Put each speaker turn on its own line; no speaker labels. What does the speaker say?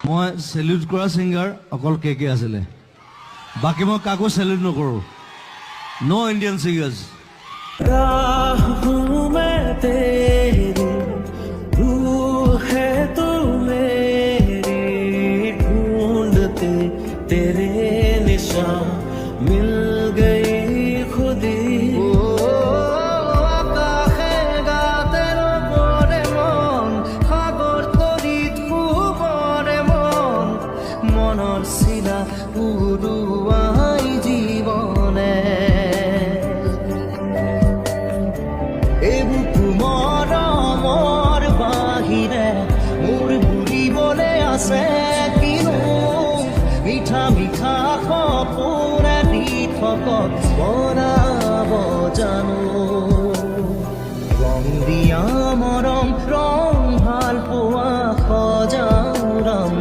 মই চেলিউট কৰা ছিংগাৰ অকল কে আছিলে, বাকী মই কাকো চেলিউট নকৰোঁ। নো ইণ্ডিয়ান ছিংগাৰ্ছ।
तेरे निशान मिल गई खुदी আকাশেগা তেৰ পৰে মন সাগৰ তৰিত শুবৰে মন মনৰ চিলা উৰুৱাই জীৱনে এইবোৰ মৰমৰ বাহিৰে মোৰ বুলিবলৈ আছে মিঠা মিঠা সপোনে দিঠকক বনাব জানো ৰং দিয়া মৰম ৰং